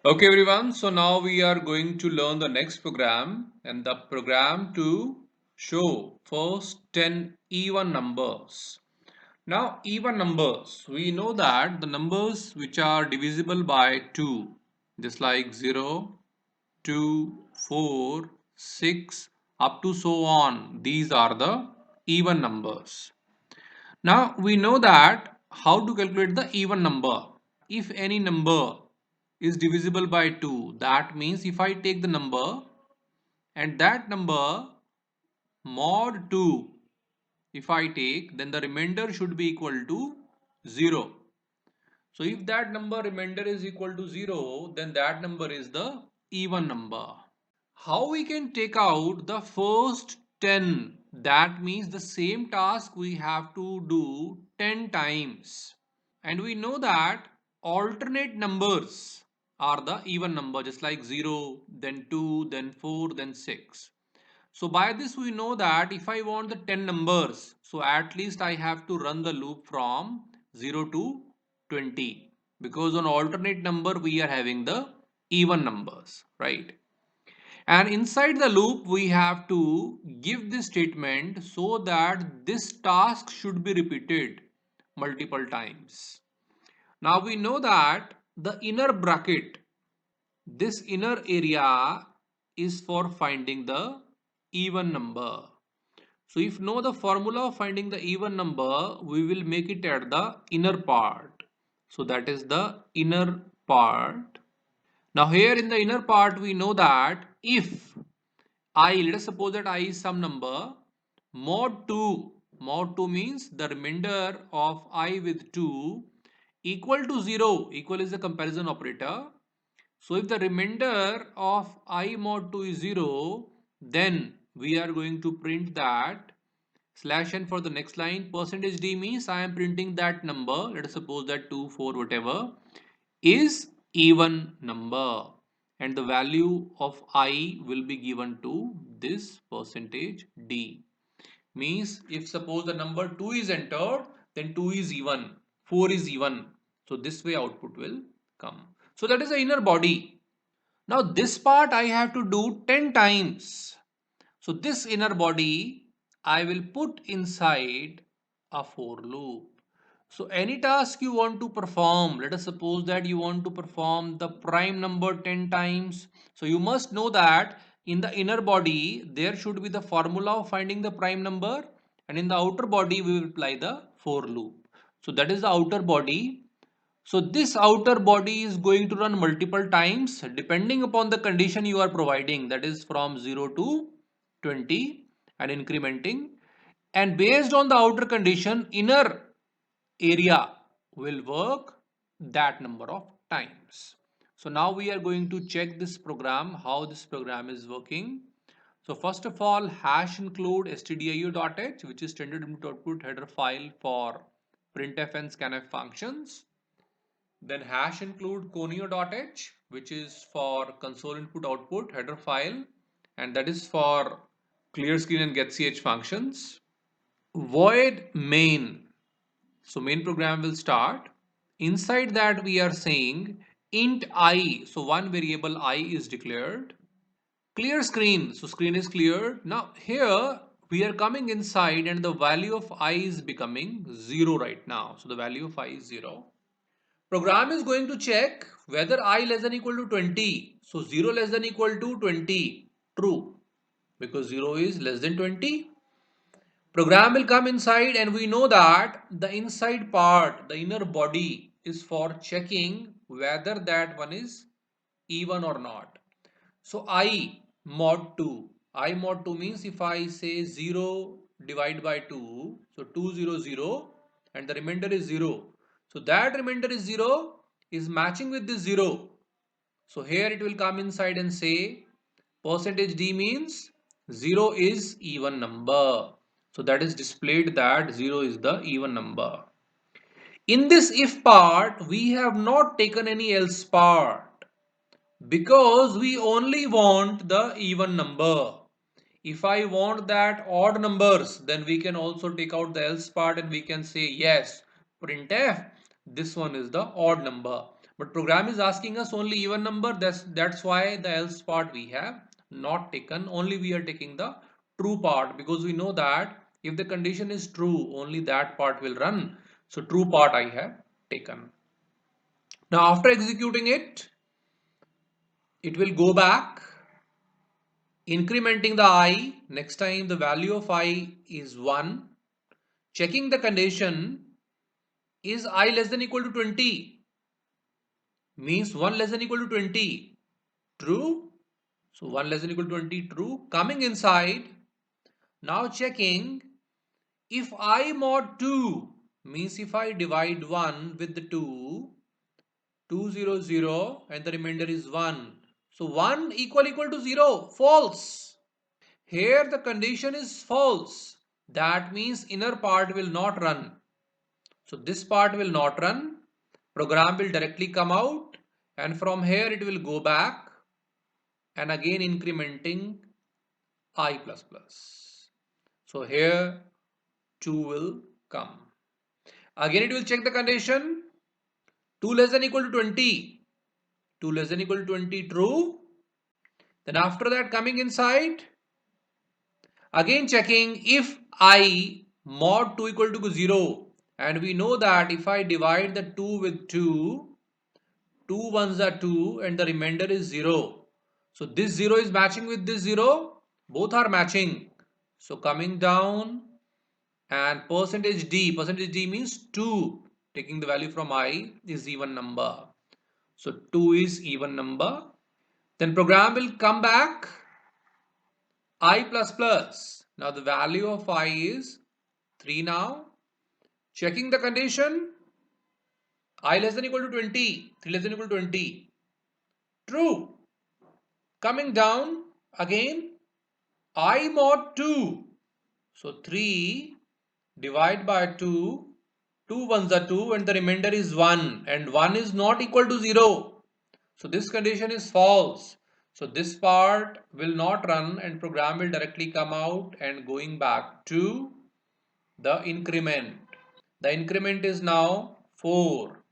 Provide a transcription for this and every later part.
Okay, everyone. So now we are going to learn the next program and the program to show first 10 even numbers. Now, even numbers, we know that the numbers which are divisible by 2, just like 0, 2, 4, 6, up to so on, these are the even numbers. Now, we know that how to calculate the even number. If any number is divisible by 2, that means if I take the number and that number mod 2, if I take, then the remainder should be equal to 0. So if that number remainder is equal to 0, then that number is the even number. How we can take out the first 10? That means the same task we have to do 10 times. And we know that alternate numbers are the even number, just like 0, then 2, then 4, then 6. So by this we know that if I want the 10 numbers, so at least I have to run the loop from 0 to 20, because on alternate number we are having the even numbers, right? And inside the loop we have to give this statement so that this task should be repeated multiple times. Now we know that the inner bracket, this inner area is for finding the even number. So if know the formula of finding the even number, we will make it at the inner part. So that is the inner part. Now here in the inner part, we know that if I, let us suppose that I is some number, mod 2 means the remainder of I with 2 equal to 0, equal is the comparison operator. So if the remainder of I mod 2 is 0, then we are going to print that slash n for the next line. Percentage d means I am printing that number, let us suppose that 2, 4, whatever, is even number, and the value of I will be given to this percentage d. Means if suppose the number 2 is entered, then 2 is even, 4 is even. So this way output will come. So that is the inner body. Now this part I have to do 10 times. So this inner body I will put inside a for loop. So any task you want to perform, let us suppose that you want to perform the prime number 10 times. So you must know that in the inner body there should be the formula of finding the prime number, and in the outer body we will apply the for loop. So that is the outer body. So this outer body is going to run multiple times depending upon the condition you are providing, that is from 0 to 20 and incrementing, and based on the outer condition, inner area will work that number of times. So now we are going to check this program, how this program is working. So first of all, hash include stdio.h, which is standard input output header file for printf and scanf functions. Then hash include conio.h, which is for console input output header file, and that is for clear screen and getch functions. Void main. So main program will start. Inside that we are saying int I. So one variable I is declared. Clear screen. So screen is cleared. Now here we are coming inside and the value of I is becoming 0 right now. So the value of I is 0. Program is going to check whether I less than equal to 20. So 0 less than equal to 20. True. Because 0 is less than 20. Program will come inside and we know that the inside part, the inner body, is for checking whether that one is even or not. So I mod 2. I mod 2 means if I say 0 divide by 2, so 200 and the remainder is 0. So that remainder is 0 is matching with this 0. So here it will come inside and say percentage d means 0 is even number. So that is displayed that 0 is the even number. In this if part, we have not taken any else part because we only want the even number. If I want that odd numbers, then we can also take out the else part and we can say yes, printf, this one is the odd number. But program is asking us only even number. That's why the else part we have not taken. Only we are taking the true part, because we know that if the condition is true, only that part will run. So true part I have taken. Now after executing it, it will go back, incrementing the I. Next time the value of I is 1. Checking the condition, is I less than equal to 20? Means 1 less than equal to 20. True. So 1 less than equal to 20, true. Coming inside, now checking if I mod 2, means if I divide 1 with the 2, 2 0 0 and the remainder is 1. So 1 equal to 0, false. Here the condition is false. That means inner part will not run. So this part will not run. Program will directly come out, and from here it will go back and again incrementing I plus plus. So here 2 will come. Again it will check the condition. 2 less than equal to 20. 2 less than equal to 20, true. Then after that, coming inside, again checking if I mod 2 equal to 0. And we know that if I divide the 2 with 2, 2 ones are 2 and the remainder is 0. So this 0 is matching with this 0. Both are matching. So coming down, and percentage D means 2. Taking the value from I is even number. So 2 is even number. Then program will come back I plus plus. Now the value of I is 3 now. Checking the condition, I less than equal to 20. 3 less than equal to 20. True. Coming down again, I mod 2. So 3 divide by 2. 2 ones are 2 and the remainder is 1. And 1 is not equal to 0. So this condition is false. So this part will not run and program will directly come out and going back to the increment. The increment is now 4.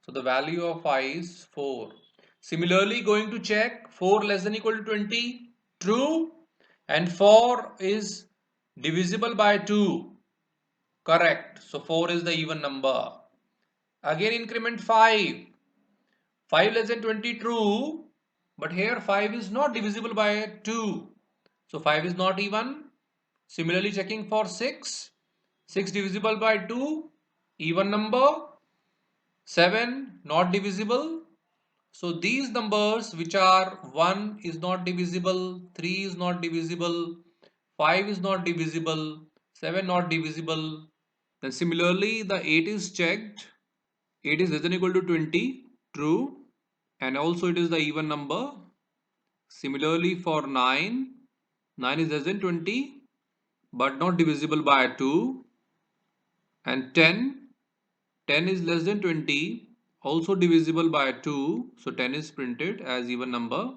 So the value of I is 4. Similarly, going to check 4 less than equal to 20. True. And 4 is divisible by 2. Correct. So 4 is the even number. Again increment 5. 5 less than 20, true. But here 5 is not divisible by 2. So 5 is not even. Similarly checking for 6. 6 divisible by 2. Even number. 7 not divisible. So these numbers which are 1 is not divisible, 3 is not divisible, 5 is not divisible, 7 not divisible. Then similarly the 8 is checked. 8 is less than equal to 20, true. And also it is the even number. Similarly for 9, 9 is less than 20 but not divisible by 2. And 10, 10 is less than 20, also divisible by 2. So 10 is printed as even number.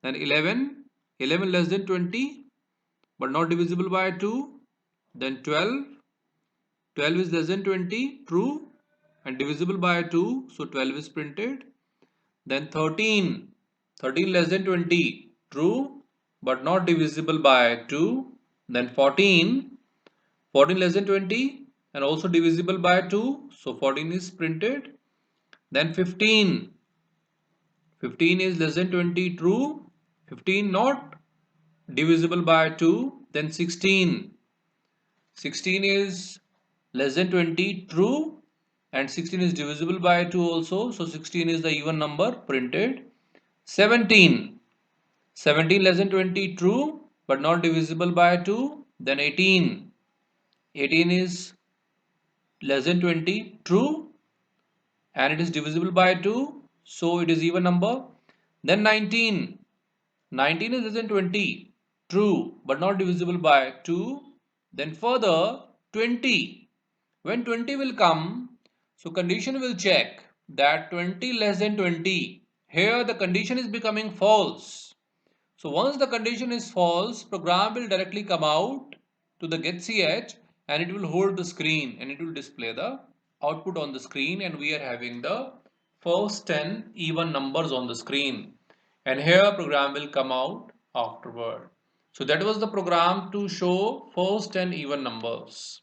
Then 11, 11 less than 20 but not divisible by 2. Then 12, 12 is less than 20, true, and divisible by 2. So 12 is printed. Then 13, 13 less than 20, true, but not divisible by 2. Then 14, 14 less than 20 and also divisible by 2. So 14 is printed. Then 15, 15 is less than 20, true, 15 not divisible by 2. Then 16, 16 is less than 20, true, and 16 is divisible by 2 also. So 16 is the even number, printed. 17, 17 less than 20, true, but not divisible by 2. Then 18, 18 is less than 20, true, and it is divisible by 2. So it is even number. Then 19, 19 is less than 20, true, but not divisible by 2. Then further 20. When 20 will come, so condition will check that 20 less than 20. Here the condition is becoming false. So once the condition is false, program will directly come out to the getch and it will hold the screen and it will display the output on the screen, and we are having the first 10 even numbers on the screen, and here program will come out afterward. So that was the program to show first 10 even numbers.